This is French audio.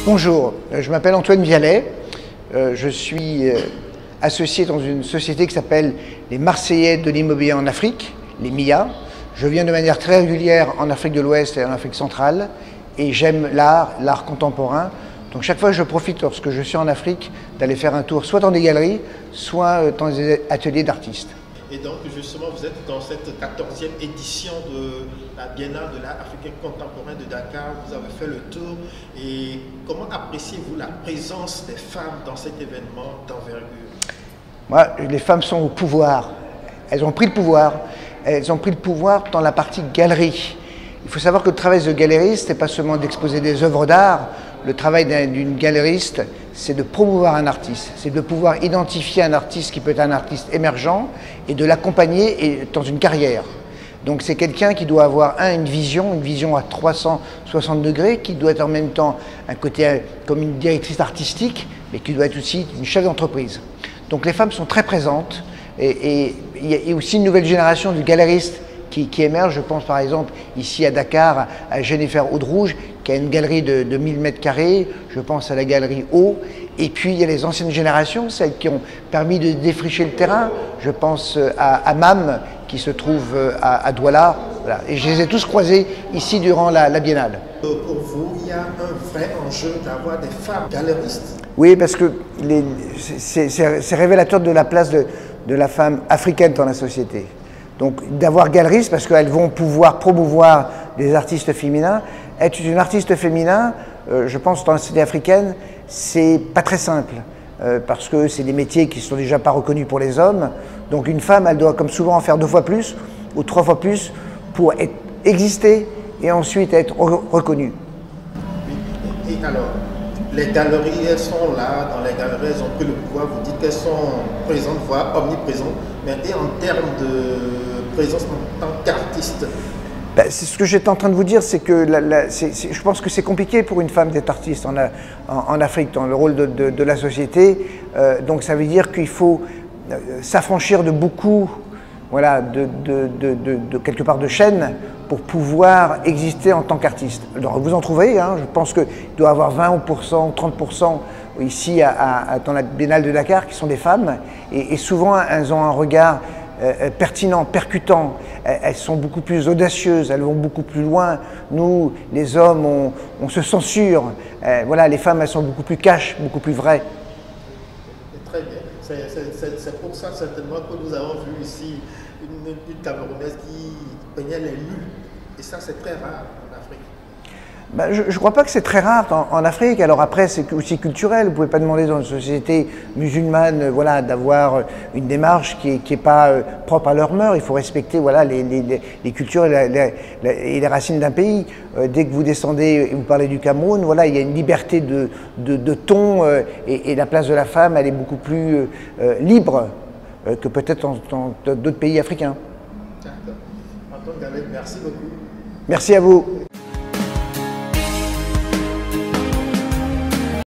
Bonjour, je m'appelle Antoine Vialet, je suis associé dans une société qui s'appelle les Marseillais de l'immobilier en Afrique, les MIA. Je viens de manière très régulière en Afrique de l'Ouest et en Afrique centrale et j'aime l'art contemporain. Donc chaque fois je profite lorsque je suis en Afrique d'aller faire un tour soit dans des galeries, soit dans des ateliers d'artistes. Et donc justement vous êtes dans cette 14e édition de la Biennale de l'art africain contemporain de Dakar, vous avez fait le tour et comment appréciez-vous la présence des femmes dans cet événement d'envergure? Moi, les femmes sont au pouvoir, elles ont pris le pouvoir dans la partie galerie. Il faut savoir que le travail de galeriste n'est pas seulement d'exposer des œuvres d'art, le travail d'une galeriste, c'est de promouvoir un artiste, c'est de pouvoir identifier un artiste qui peut être un artiste émergent et de l'accompagner dans une carrière. Donc c'est quelqu'un qui doit avoir une vision à 360 degrés, qui doit être en même temps un côté comme une directrice artistique, mais qui doit être aussi une chef d'entreprise. Donc les femmes sont très présentes et il y a aussi une nouvelle génération de galéristes qui émerge. Je pense par exemple ici à Dakar à Jennifer Aude-Rouge qui a une galerie de 1000 m², je pense à la galerie Eau, et puis il y a les anciennes générations, celles qui ont permis de défricher le terrain, je pense à Mam qui se trouve à Douala, voilà. Et je les ai tous croisés ici durant la Biennale. Pour vous, il y a un vrai enjeu d'avoir des femmes galéristes? Oui, parce que c'est révélateur de la place de la femme africaine dans la société. Donc d'avoir galeristes parce qu'elles vont pouvoir promouvoir des artistes féminins. Être une artiste féminin, je pense dans la société africaine, c'est pas très simple parce que c'est des métiers qui sont déjà pas reconnus pour les hommes. Donc une femme, elle doit comme souvent en faire 2 fois plus ou 3 fois plus pour exister et ensuite être reconnue. Oui. Et alors, les galeries, elles sont là, dans les galeries, elles ont pris le pouvoir, vous dites qu'elles sont présentes, voire omniprésentes, mais et en termes de présence en tant qu'artiste? C'est ce que j'étais en train de vous dire, c'est que je pense que c'est compliqué pour une femme d'être artiste en Afrique, dans le rôle de la société. Donc ça veut dire qu'il faut s'affranchir de beaucoup, voilà, de quelque part de chaînes pour pouvoir exister en tant qu'artiste. Alors vous en trouvez, hein, je pense qu'il doit y avoir 20%, 30% ici dans la Biennale de Dakar qui sont des femmes et souvent elles ont un regard pertinent, percutant, elles sont beaucoup plus audacieuses, elles vont beaucoup plus loin. Nous, les hommes, on se censure. Voilà, les femmes, elles sont beaucoup plus cash, beaucoup plus vraies. Très bien. C'est pour ça certainement que nous avons vu ici une Camerounaise qui peignait les lues. Et ça, c'est très rare en Afrique. Ben, je ne crois pas que c'est très rare en Afrique. Alors après, c'est aussi culturel. Vous ne pouvez pas demander dans une société musulmane voilà, d'avoir une démarche qui n'est pas propre à leur mœurs. Il faut respecter voilà, les cultures et les racines d'un pays. Dès que vous descendez et vous parlez du Cameroun, voilà, il y a une liberté de ton et la place de la femme, elle est beaucoup plus libre que peut-être dans d'autres pays africains. D'accord. Antoine Vialet, merci beaucoup. Merci à vous.